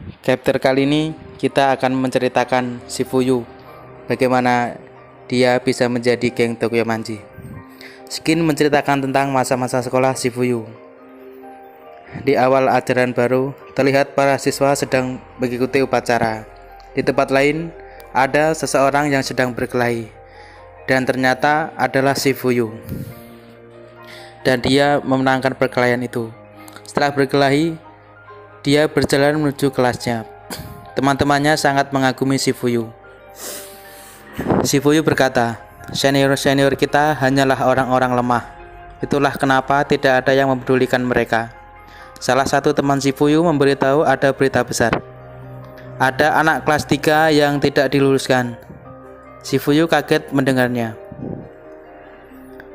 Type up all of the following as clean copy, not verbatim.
Chapter kali ini kita akan menceritakan Shifuyu, bagaimana dia bisa menjadi geng Tokyo Manji. Skin menceritakan tentang masa-masa sekolah Shifuyu. Di awal ajaran baru, terlihat para siswa sedang mengikuti upacara. Di tempat lain, ada seseorang yang sedang berkelahi, dan ternyata adalah Shifuyu. Dan dia memenangkan perkelahian itu. Setelah berkelahi, dia berjalan menuju kelasnya. Teman-temannya sangat mengagumi Shifuyu. Shifuyu berkata, "Senior-senior kita hanyalah orang-orang lemah. Itulah kenapa tidak ada yang mempedulikan mereka." Salah satu teman Shifuyu memberitahu ada berita besar. Ada anak kelas 3 yang tidak diluluskan. Shifuyu kaget mendengarnya.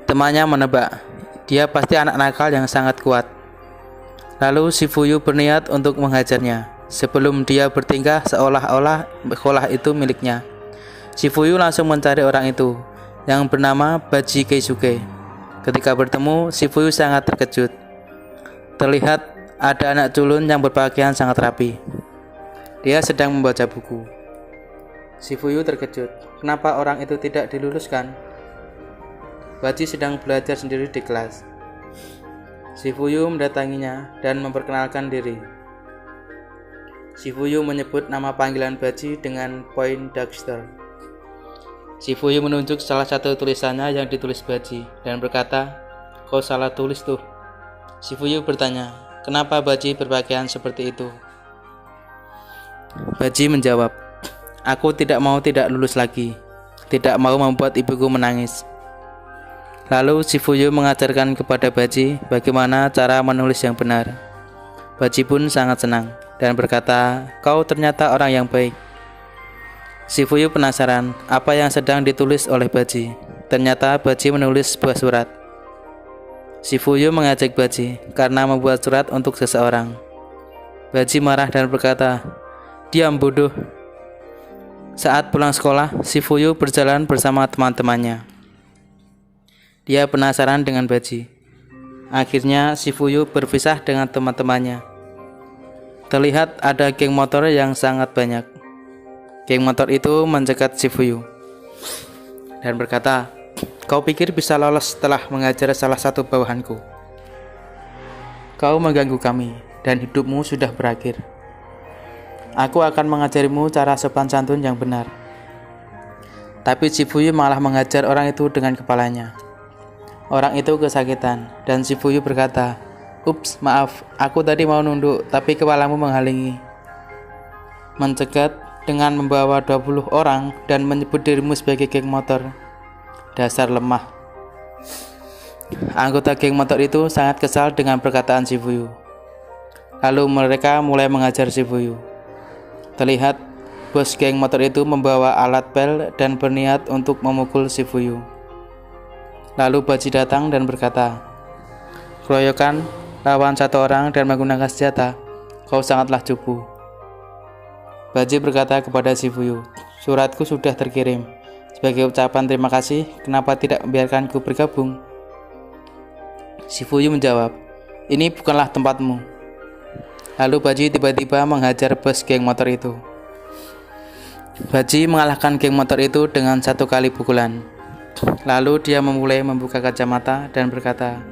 Temannya menebak, dia pasti anak nakal yang sangat kuat. Lalu Shifuyu berniat untuk menghajarnya. Sebelum dia bertingkah seolah-olah sekolah itu miliknya, Shifuyu langsung mencari orang itu yang bernama Baji Keisuke. Ketika bertemu, Shifuyu sangat terkejut. Terlihat ada anak culun yang berpakaian sangat rapi. Dia sedang membaca buku. Shifuyu terkejut. Kenapa orang itu tidak diluluskan? Baji sedang belajar sendiri di kelas. Shifuyu mendatanginya dan memperkenalkan diri. Shifuyu menyebut nama panggilan Baji dengan Poindexter. Shifuyu menunjuk salah satu tulisannya yang ditulis Baji dan berkata, "Kau salah tulis tuh." Shifuyu bertanya, "Kenapa Baji berpakaian seperti itu?" Baji menjawab, "Aku tidak mau tidak lulus lagi, tidak mau membuat ibuku menangis." Lalu Shifuyu mengajarkan kepada Baji bagaimana cara menulis yang benar. Baji pun sangat senang dan berkata, "Kau ternyata orang yang baik." Shifuyu penasaran apa yang sedang ditulis oleh Baji. Ternyata Baji menulis sebuah surat. Shifuyu mengajak Baji karena membuat surat untuk seseorang. Baji marah dan berkata, "Diam bodoh." Saat pulang sekolah, Shifuyu berjalan bersama teman-temannya. Dia penasaran dengan Baji. Akhirnya Shifuyu berpisah dengan teman-temannya. Terlihat ada geng motor yang sangat banyak. Geng motor itu mencegat Shifuyu dan berkata, "Kau pikir bisa lolos setelah mengajar salah satu bawahanku? Kau mengganggu kami dan hidupmu sudah berakhir. Aku akan mengajarimu cara sopan santun yang benar." Tapi Shifuyu malah mengajar orang itu dengan kepalanya. Orang itu kesakitan dan Shifuyu berkata, "Ups, maaf, aku tadi mau nunduk tapi kepalamu menghalangi." Mencegat dengan membawa 20 orang dan menyebut dirimu sebagai geng motor. Dasar lemah. Anggota geng motor itu sangat kesal dengan perkataan Shifuyu. Lalu mereka mulai mengajar Shifuyu. Terlihat bos geng motor itu membawa alat pel dan berniat untuk memukul Shifuyu. Lalu Baji datang dan berkata, "Keroyokan lawan satu orang dan menggunakan senjata, kau sangatlah cupu." Baji berkata kepada Shifuyu, "Suratku sudah terkirim. Sebagai ucapan terima kasih, kenapa tidak membiarkanku bergabung?" Shifuyu menjawab, "Ini bukanlah tempatmu." Lalu Baji tiba-tiba menghajar bos geng motor itu. Baji mengalahkan geng motor itu dengan 1 kali pukulan. Lalu dia memulai membuka kacamata dan berkata,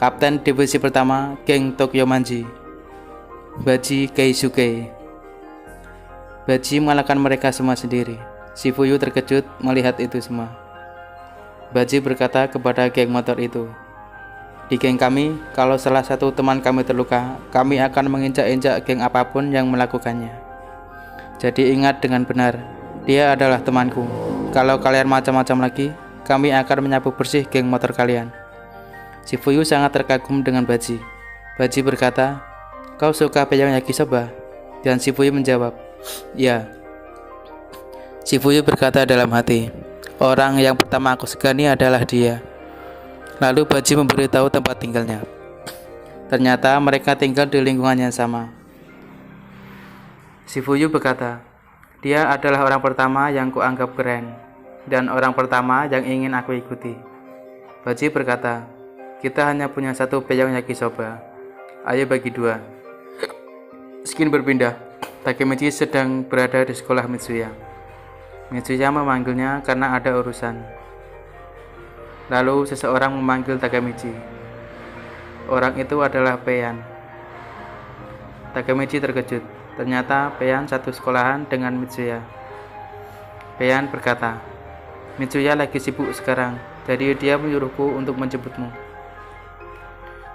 "Kapten divisi pertama geng Tokyo Manji, Baji Keisuke." Baji mengalahkan mereka semua sendiri. Shifuyu terkejut melihat itu semua. Baji berkata kepada geng motor itu, "Di geng kami, kalau salah satu teman kami terluka, kami akan menginjak-injak geng apapun yang melakukannya. Jadi ingat dengan benar, dia adalah temanku. Kalau kalian macam-macam lagi, kami akan menyapu bersih geng motor kalian." Shifuyu sangat terkagum dengan Baji. Baji berkata, "Kau suka peyang yakisoba?" Dan Shifuyu menjawab, "Ya." Shifuyu berkata dalam hati, "Orang yang pertama aku segani adalah dia." Lalu Baji memberitahu tempat tinggalnya. Ternyata mereka tinggal di lingkungan yang sama. Shifuyu berkata, "Dia adalah orang pertama yang kuanggap keren, dan orang pertama yang ingin aku ikuti." Baji berkata, "Kita hanya punya 1 peyang yakisoba. Ayo bagi 2." Skin berpindah. Takemichi sedang berada di sekolah Mitsuya. Mitsuya memanggilnya karena ada urusan. Lalu seseorang memanggil Takemichi. Orang itu adalah Peian. Takemichi terkejut. Ternyata Peian satu sekolahan dengan Mitsuya. Peian berkata, "Mitsuya lagi sibuk sekarang, jadi dia menyuruhku untuk menjemputmu."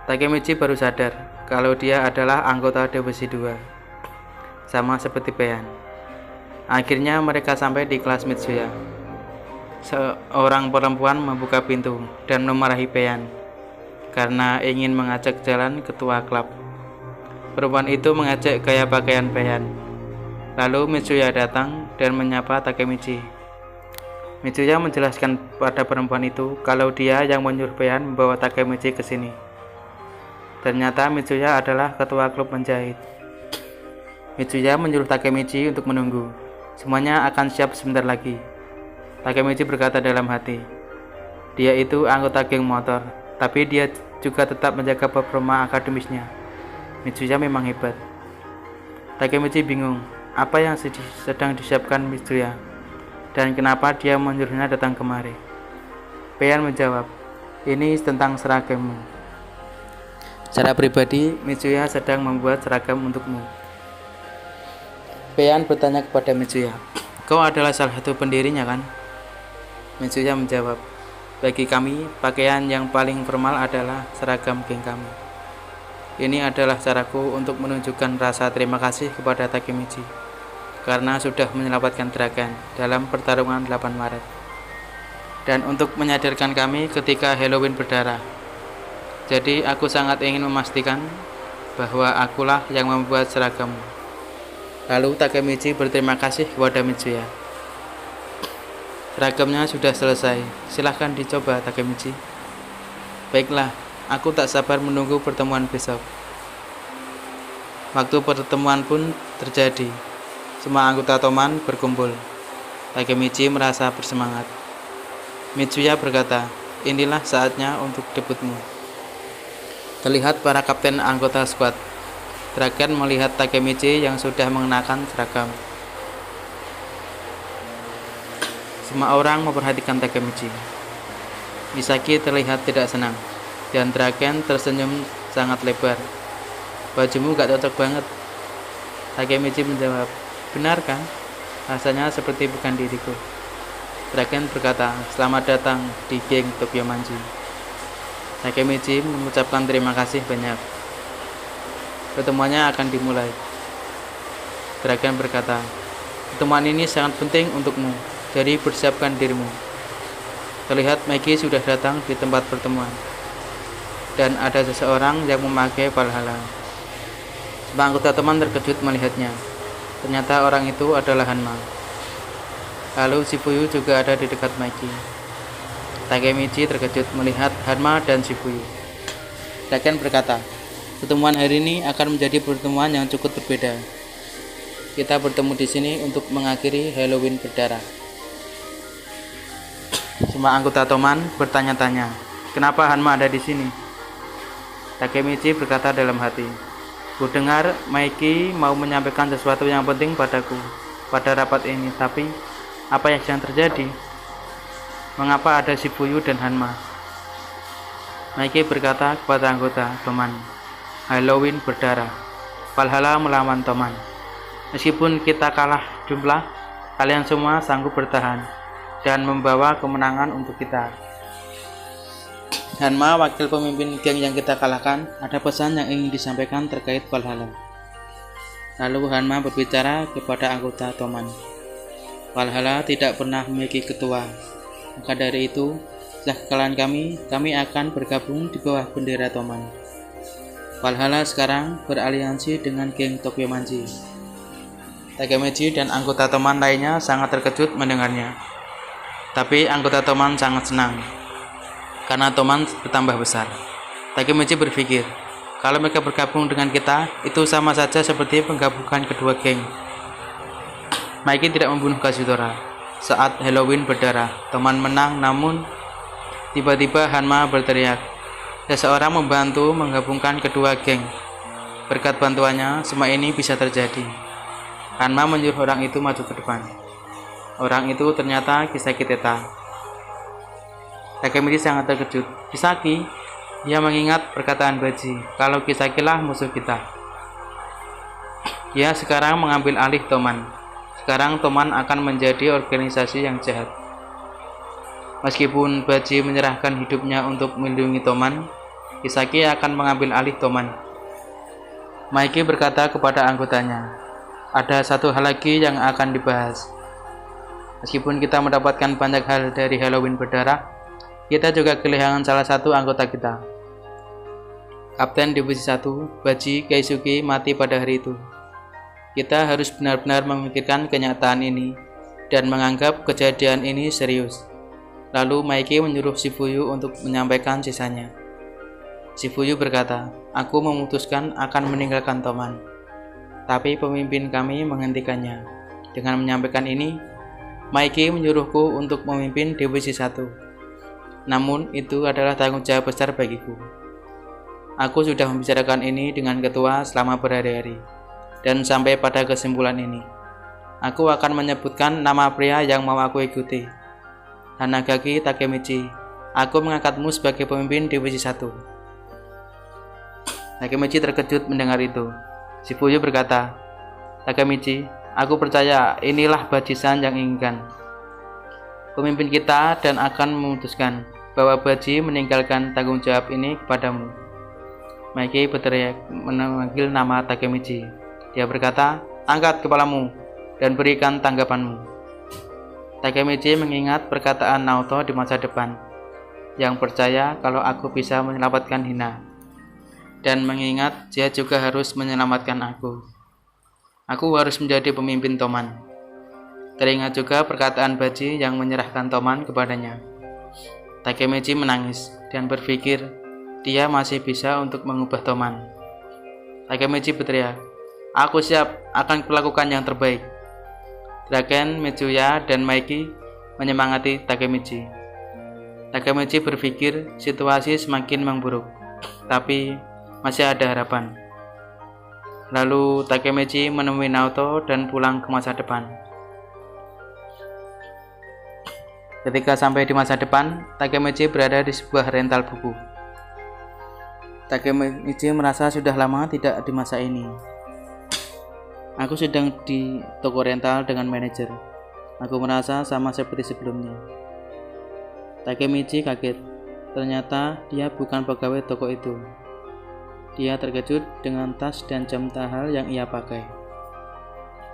Takemichi baru sadar kalau dia adalah anggota Divisi 2. Sama seperti Peian. Akhirnya mereka sampai di kelas Mitsuya. Seorang perempuan membuka pintu dan memarahi Peian karena ingin mengajak jalan ketua klub. Perempuan itu mengajak gaya pakaian Peian. Lalu Mitsuya datang dan menyapa Takemichi. Mitsuya menjelaskan pada perempuan itu kalau dia yang menyuruh Peian membawa Takemichi ke sini. Ternyata Mitsuya adalah ketua klub menjahit. Mitsuya menyuruh Takemichi untuk menunggu. Semuanya akan siap sebentar lagi. Takemichi berkata dalam hati, dia itu anggota geng motor, tapi dia juga tetap menjaga performa akademisnya. Mitsuya memang hebat. Takemichi bingung, apa yang sedang disiapkan Mitsuya, dan kenapa dia menyuruhnya datang kemari. Peian menjawab, ini tentang seragammu. Secara pribadi, Mitsuya sedang membuat seragam untukmu. Peian bertanya kepada Mitsuya, kau adalah salah satu pendirinya kan? Mitsuya menjawab, bagi kami, pakaian yang paling formal adalah seragam geng kami. Ini adalah caraku untuk menunjukkan rasa terima kasih kepada Takemichi karena sudah menyelamatkan Dragon dalam pertarungan 8 Maret. Dan untuk menyadarkan kami ketika Halloween berdarah. Jadi aku sangat ingin memastikan bahwa akulah yang membuat seragammu. Lalu Takemichi berterima kasih kepada Mitsuya. Seragamnya sudah selesai, silahkan dicoba Takemichi. Baiklah, aku tak sabar menunggu pertemuan besok. Waktu pertemuan pun terjadi. Semua anggota Toman berkumpul. Takemichi merasa bersemangat. Mitsuya berkata, inilah saatnya untuk debutmu. Terlihat para kapten anggota skuad. Dragon melihat Takemichi yang sudah mengenakan seragam. Semua orang memperhatikan Takemichi. Misaki terlihat tidak senang, dan Dragon tersenyum sangat lebar. Bajumu gak cocok banget. Takemichi menjawab, benar kan? Rasanya seperti bukan diriku. Dragon berkata, selamat datang di geng Tokyo Manji. Takemichi mengucapkan terima kasih banyak. Pertemuannya akan dimulai. Dragon berkata, pertemuan ini sangat penting untukmu, jadi persiapkan dirimu. Terlihat Maggie sudah datang di tempat pertemuan, dan ada seseorang yang memakai Valhalla. Semua anggota teman terkejut melihatnya. Ternyata orang itu adalah Hanma. Lalu Shifuyu juga ada di dekat Maggie. Takemichi terkejut melihat Hanma dan Shifuyu. Dragon berkata, pertemuan hari ini akan menjadi pertemuan yang cukup berbeda. Kita bertemu di sini untuk mengakhiri Halloween berdarah. Semua anggota Toman bertanya-tanya, kenapa Hanma ada di sini? Takemichi berkata dalam hati, ku dengar Maiki mau menyampaikan sesuatu yang penting padaku pada rapat ini, tapi apa yang terjadi? Mengapa ada Shifuyu dan Hanma? Maiki berkata kepada anggota Toman, Halloween berdarah, Valhalla melawan Toman. Meskipun kita kalah jumlah, kalian semua sanggup bertahan dan membawa kemenangan untuk kita. Hanma, wakil pemimpin geng yang kita kalahkan, ada pesan yang ingin disampaikan terkait Valhalla. Lalu Hanma berbicara kepada anggota Toman. Valhalla tidak pernah memiliki ketua. Maka dari itu, setelah kekalahan kami akan bergabung di bawah bendera Toman. Valhalla sekarang beraliansi dengan geng Tokyo Manji. Takemichi dan anggota Toman lainnya sangat terkejut mendengarnya. Tapi anggota Toman sangat senang karena Toman bertambah besar. Takemichi berpikir, kalau mereka bergabung dengan kita, itu sama saja seperti penggabungan kedua geng. Maiki tidak membunuh Kazutora. Saat Halloween berdarah, Toman menang, namun tiba-tiba Hanma berteriak, seseorang membantu menggabungkan kedua geng. Berkat bantuannya, semua ini bisa terjadi. Hanma menyuruh orang itu maju ke depan. Orang itu ternyata Kisaki Teta. Takemichi sangat terkejut. Kisaki? Dia mengingat perkataan Baji, kalau Kisaki lah musuh kita. Dia sekarang mengambil alih Toman. Sekarang Toman akan menjadi organisasi yang jahat. Meskipun Baji menyerahkan hidupnya untuk melindungi Toman, Kisaki akan mengambil alih Toman. Maiki berkata kepada anggotanya, ada satu hal lagi yang akan dibahas. Meskipun kita mendapatkan banyak hal dari Halloween berdarah, kita juga kehilangan salah satu anggota kita. Kapten Divisi 1, Baji Keisuke, mati pada hari itu. Kita harus benar-benar memikirkan kenyataan ini dan menganggap kejadian ini serius. Lalu Maiki menyuruh Shifuyu untuk menyampaikan sisanya. Shifuyu berkata, aku memutuskan akan meninggalkan Toman. Tapi pemimpin kami menghentikannya. Dengan menyampaikan ini, Maiki menyuruhku untuk memimpin Divisi 1. Namun itu adalah tanggung jawab besar bagiku. Aku sudah membicarakan ini dengan ketua selama berhari-hari, dan sampai pada kesimpulan ini. Aku akan menyebutkan nama pria yang mau aku ikuti. Hanagaki Takemichi, aku mengangkatmu sebagai pemimpin Divisi 1. Takemichi terkejut mendengar itu. Shifuyu berkata, Takemichi, aku percaya inilah Baji-san yang inginkan. Pemimpin kita dan akan memutuskan bahwa Baji meninggalkan tanggung jawab ini kepadamu. Maiki berteriak memanggil nama Takemichi. Dia berkata, angkat kepalamu dan berikan tanggapanmu. Takemichi mengingat perkataan Naoto di masa depan, yang percaya kalau aku bisa menyelamatkan Hina, dan mengingat dia juga harus menyelamatkan aku. Aku harus menjadi pemimpin Toman. Teringat juga perkataan Baji yang menyerahkan Toman kepadanya. Takemichi menangis dan berpikir dia masih bisa untuk mengubah Toman. Takemichi berteriak, aku siap, akan kulakukan yang terbaik. Draken, Mitsuya, dan Maiki menyemangati Takemichi. Takemichi berpikir situasi semakin memburuk, tapi masih ada harapan. Lalu Takemichi menemui Naoto dan pulang ke masa depan. Ketika sampai di masa depan, Takemichi berada di sebuah rental buku. Takemichi merasa sudah lama tidak di masa ini. Aku sedang di toko rental dengan manajer. Aku merasa sama seperti sebelumnya. Takemichi kaget. Ternyata dia bukan pegawai toko itu. Dia terkejut dengan tas dan jam tahal yang ia pakai.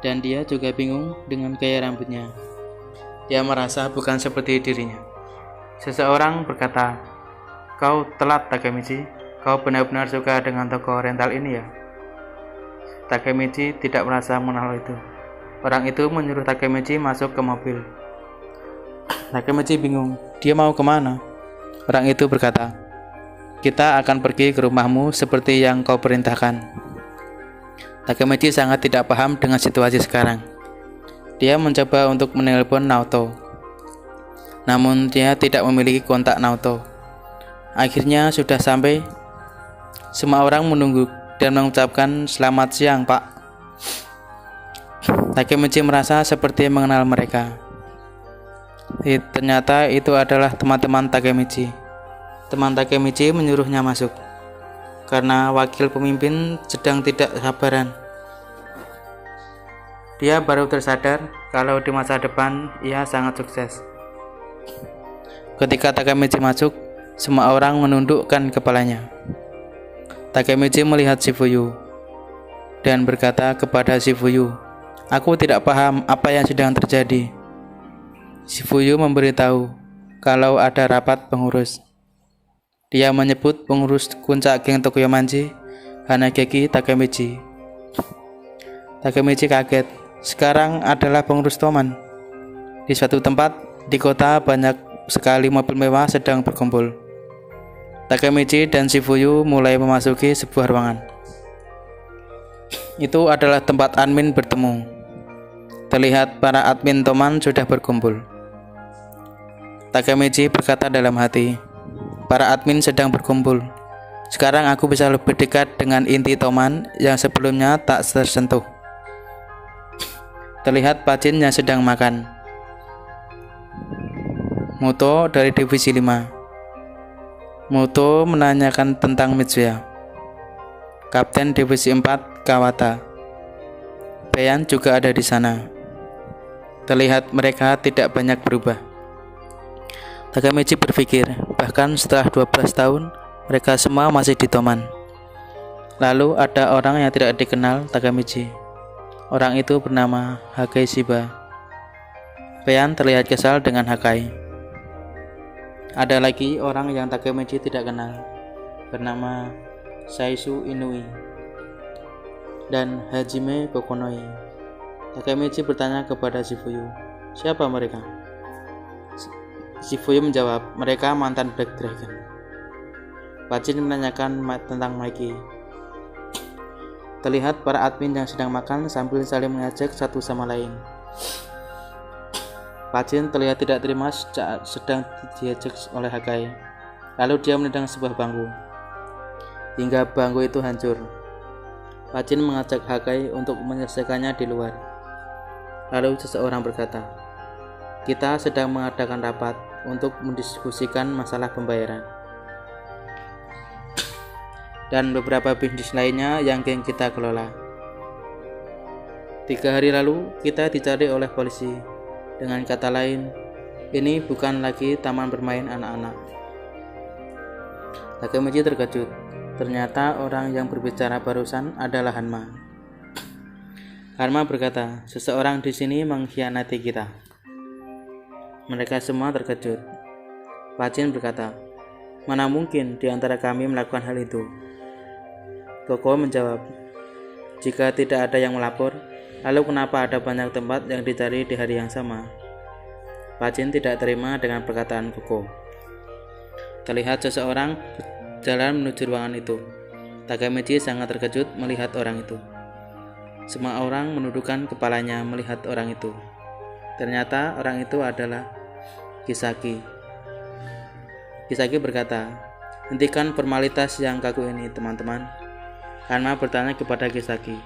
Dan dia juga bingung dengan gaya rambutnya. Dia merasa bukan seperti dirinya. Seseorang berkata, kau telat Takemichi, kau benar-benar suka dengan toko rental ini ya? Takemichi tidak merasa mengenal itu. Orang itu menyuruh Takemichi masuk ke mobil. Takemichi bingung, dia mau kemana? Orang itu berkata, kita akan pergi ke rumahmu seperti yang kau perintahkan. Takemichi sangat tidak paham dengan situasi sekarang. Dia mencoba untuk menelpon Naoto, namun dia tidak memiliki kontak Naoto. Akhirnya sudah sampai. Semua orang menunggu dan mengucapkan selamat siang, Pak. Takemichi merasa seperti mengenal mereka. Ternyata itu adalah teman-teman Takemichi. Teman Takemichi menyuruhnya masuk karena wakil pemimpin sedang tidak sabaran. Dia baru tersadar kalau di masa depan ia sangat sukses. Ketika Takemichi masuk, semua orang menundukkan kepalanya. Takemichi melihat Shifuyu dan berkata kepada Shifuyu, aku tidak paham apa yang sedang terjadi. Shifuyu memberitahu kalau ada rapat pengurus. Dia menyebut pengurus puncak geng Tokuyomanji, Hanagaki Takemichi. Takemichi kaget. Sekarang adalah pengurus Toman. Di suatu tempat di kota banyak sekali mobil mewah sedang berkumpul. Takemichi dan Shifuyu mulai memasuki sebuah ruangan. Itu adalah tempat admin bertemu. Terlihat para admin Toman sudah berkumpul. Takemichi berkata dalam hati, para admin sedang berkumpul. Sekarang aku bisa lebih dekat dengan inti Toman yang sebelumnya tak tersentuh. terlihat Pacin yang sedang makan. Muto dari Divisi 5. Muto menanyakan tentang Mitsuya. Kapten Divisi 4 Kawata. Beyan juga ada di sana. Terlihat mereka tidak banyak berubah. Takemichi berpikir, bahkan setelah 12 tahun, mereka semua masih di Toman. Lalu ada orang yang tidak dikenal Takemichi. Orang itu bernama Hakai Shiba. Beyan terlihat kesal dengan Hakai. Ada lagi orang yang Takemichi tidak kenal, bernama Saisu Inui dan Hajime Kokonoi. Takemichi bertanya kepada Shifuyu, siapa mereka? Shifuyu menjawab, mereka mantan Black Dragon. Pacin menanyakan tentang Mikey. Terlihat para admin yang sedang makan sambil saling mengajak satu sama lain. Pacin terlihat tidak terima saat sedang diajak oleh Hakai. Lalu dia menendang sebuah bangku, hingga bangku itu hancur. Pacin mengajak Hakai untuk menyelesaikannya di luar. Lalu seseorang berkata, kita sedang mengadakan rapat untuk mendiskusikan masalah pembayaran dan beberapa bisnis lainnya yang kita kelola. 3 hari lalu kita dicari oleh polisi. Dengan kata lain, ini bukan lagi taman bermain anak-anak. Takemichi terkejut. Ternyata orang yang berbicara barusan adalah Hanma. Hanma berkata, seseorang di sini mengkhianati kita. Mereka semua terkejut. Pacin berkata, mana mungkin di antara kami melakukan hal itu? Koko menjawab, jika tidak ada yang melapor, lalu kenapa ada banyak tempat yang dicari di hari yang sama? Pacin tidak terima dengan perkataan Koko. Terlihat seseorang berjalan menuju ruangan itu. Takemichi sangat terkejut melihat orang itu. Semua orang menundukkan kepalanya melihat orang itu. Ternyata orang itu adalah Kisaki. Kisaki berkata, hentikan formalitas yang kaku ini, teman-teman. Hanma bertanya kepada Kisaki,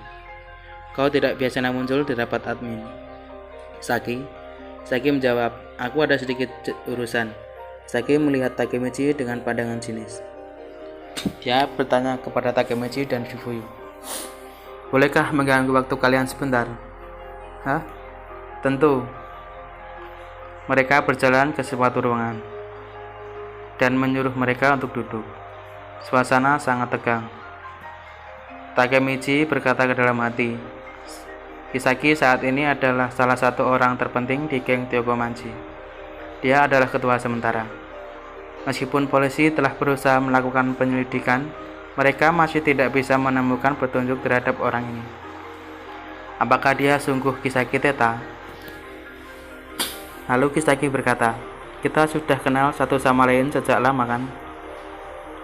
kau tidak biasanya muncul di rapat admin. Saki menjawab, aku ada sedikit urusan. Saki melihat Takemichi dengan pandangan sinis. Dia bertanya kepada Takemichi dan Shifuyu, bolehkah mengganggu waktu kalian sebentar? Hah? Tentu. Mereka berjalan ke suatu ruangan dan menyuruh mereka untuk duduk. Suasana sangat tegang. Takemichi berkata ke dalam hati, Kisaki saat ini adalah salah satu orang terpenting di geng Tyokomanji. Dia adalah ketua sementara. Meskipun polisi telah berusaha melakukan penyelidikan, mereka masih tidak bisa menemukan petunjuk terhadap orang ini. Apakah dia sungguh Kisaki Teta? Lalu Kisaki berkata, kita sudah kenal satu sama lain sejak lama kan?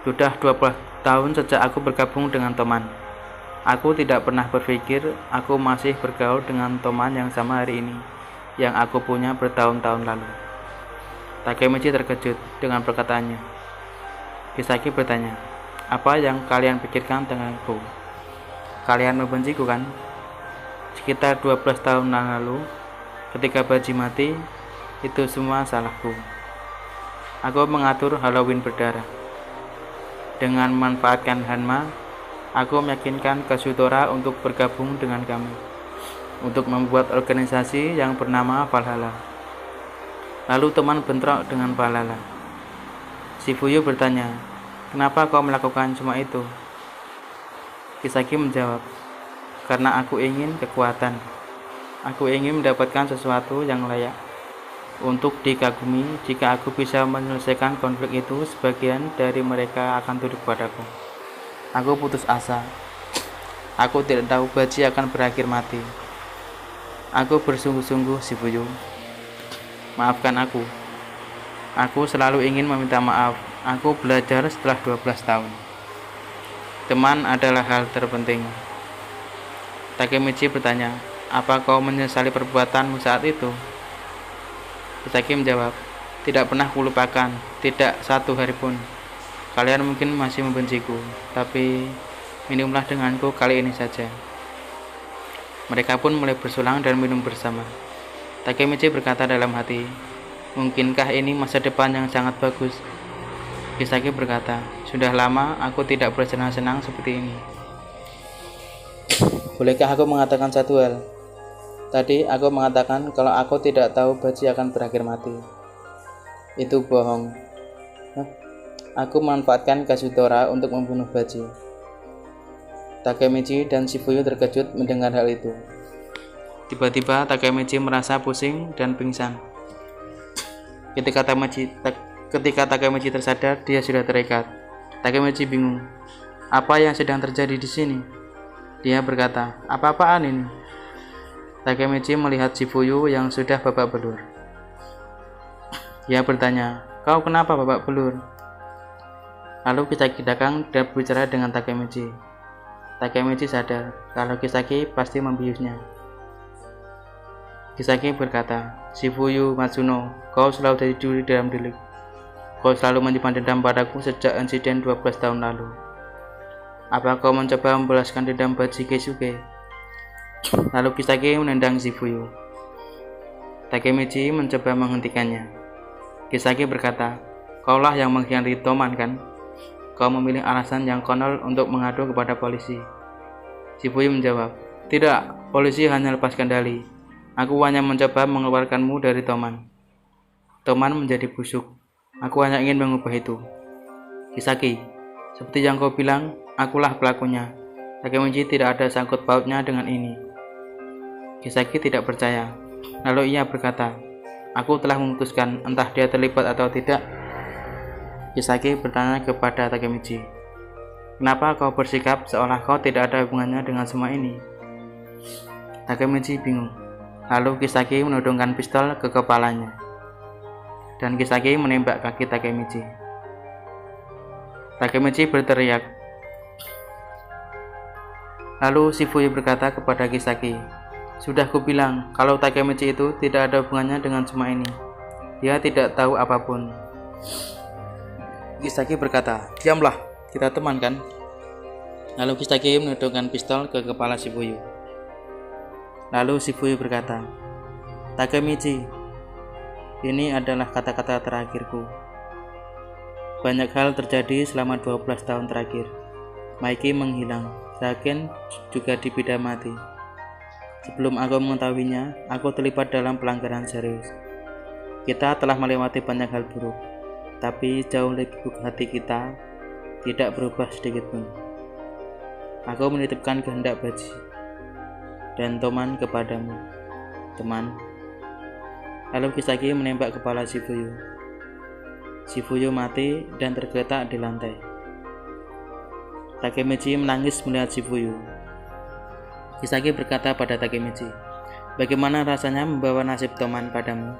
Sudah 20 tahun sejak aku bergabung dengan Toman. Aku tidak pernah berpikir aku masih bergaul dengan Toman yang sama hari ini, yang aku punya bertahun-tahun lalu. Takemichi terkejut dengan perkataannya. Kisaki bertanya, apa yang kalian pikirkan tentangku? Kalian membenciku kan? Sekitar 12 tahun lalu, ketika Baji mati, itu semua salahku. Aku mengatur Halloween berdarah. Dengan memanfaatkan Hanma, aku meyakinkan Kazutora untuk bergabung dengan kami, untuk membuat organisasi yang bernama Valhalla. Lalu teman bentrok dengan Valhalla. Shifuyu bertanya, kenapa kau melakukan semua itu? Kisaki menjawab, karena aku ingin kekuatan. Aku ingin mendapatkan sesuatu yang layak untuk dikagumi. Jika aku bisa menyelesaikan konflik itu, sebagian dari mereka akan tunduk padaku. Aku putus asa. Aku tidak tahu Baji akan berakhir mati. Aku bersungguh-sungguh, Shifuyu. Maafkan aku. Aku selalu ingin meminta maaf. Aku belajar setelah 12 tahun. Teman adalah hal terpenting. Takemichi bertanya, apa kau menyesali perbuatanmu saat itu? Kisaki menjawab, tidak pernah kulupakan, tidak satu hari pun. Kalian mungkin masih membenciku, tapi minumlah denganku kali ini saja. Mereka pun mulai bersulang dan minum bersama. Takemichi berkata dalam hati, "Mungkinkah ini masa depan yang sangat bagus?" Kisaki berkata, "Sudah lama aku tidak bersenang-senang seperti ini." Bolehkah aku mengatakan satu hal? Tadi aku mengatakan kalau aku tidak tahu Baji akan berakhir mati. Itu bohong. Aku memanfaatkan Kazutora untuk membunuh Baji. Takemichi dan Shifuyu terkejut mendengar hal itu. Tiba-tiba Takemichi merasa pusing dan pingsan. Ketika Takemichi tersadar, dia sudah terikat. Takemichi bingung. Apa yang sedang terjadi di sini? Dia berkata, "Apa-apaan ini?" Takemichi melihat Shifuyu yang sudah babak belur. Dia bertanya, "Kau kenapa babak belur?" Lalu Kisaki datang dan berbicara dengan Takemichi. Takemichi sadar kalau Kisaki pasti membiusnya. Kisaki berkata, "Shifuyu Matsuno, kau selalu jadi juri dalam delik. Kau selalu menyimpan dendam padaku sejak insiden 12 tahun lalu. Apa kau mencoba membalaskan dendam Baji Keisuke?" Lalu Kisaki menendang Shifuyu. Takemichi mencoba menghentikannya. Kisaki berkata, "Kaulah yang mengkhianati Toman, kan? Kau memilih alasan yang konyol untuk mengadu kepada polisi." Shifuyu menjawab, "Tidak, polisi hanya lepas kendali. Aku hanya mencoba mengeluarkanmu dari Toman. Toman menjadi busuk. Aku hanya ingin mengubah itu." Kisaki, seperti yang kau bilang, akulah pelakunya. Takemichi tidak ada sangkut pautnya dengan ini. Kisaki tidak percaya. Lalu ia berkata, "Aku telah memutuskan, entah dia terlibat atau tidak." Kisaki bertanya kepada Takemichi, "Kenapa kau bersikap seolah kau tidak ada hubungannya dengan semua ini?" Takemichi bingung. Lalu Kisaki menodongkan pistol ke kepalanya. Dan Kisaki menembak kaki Takemichi. Takemichi berteriak. Lalu Shifuyu berkata kepada Kisaki, "Sudah kubilang kalau Takemichi itu tidak ada hubungannya dengan semua ini. Dia tidak tahu apapun." Kisaki berkata, "Diamlah, kita teman, kan?" Lalu Kisaki menodongkan pistol ke kepala Shifuyu. Lalu Shifuyu berkata, "Takemichi, ini adalah kata-kata terakhirku. Banyak hal terjadi selama 12 tahun terakhir. Maiki menghilang, Raken juga dipidana mati. Sebelum aku mengetahuinya, aku terlibat dalam pelanggaran serius. Kita telah melewati banyak hal buruk, tapi jauh lebih buruk hati kita tidak berubah sedikit pun. Aku menitipkan kehendak Baji dan Toman kepadamu, teman." Lalu Kisaki menembak kepala Shifuyu. Shifuyu mati dan tergeletak di lantai. Takemichi menangis melihat Shifuyu. Kisaki berkata pada Takemichi, "Bagaimana rasanya membawa nasib Toman padamu?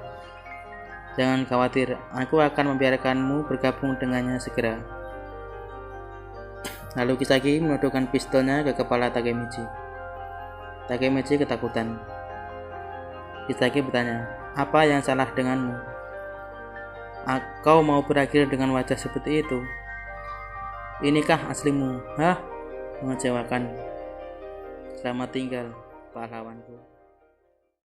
Jangan khawatir, aku akan membiarkanmu bergabung dengannya segera." Lalu Kisaki menodongkan pistolnya ke kepala Takemichi. Takemichi ketakutan. Kisaki bertanya, "Apa yang salah denganmu? Kau mau berakhir dengan wajah seperti itu? Inikah aslimu? Hah? Mengecewakan. Selamat tinggal, pahlawanku."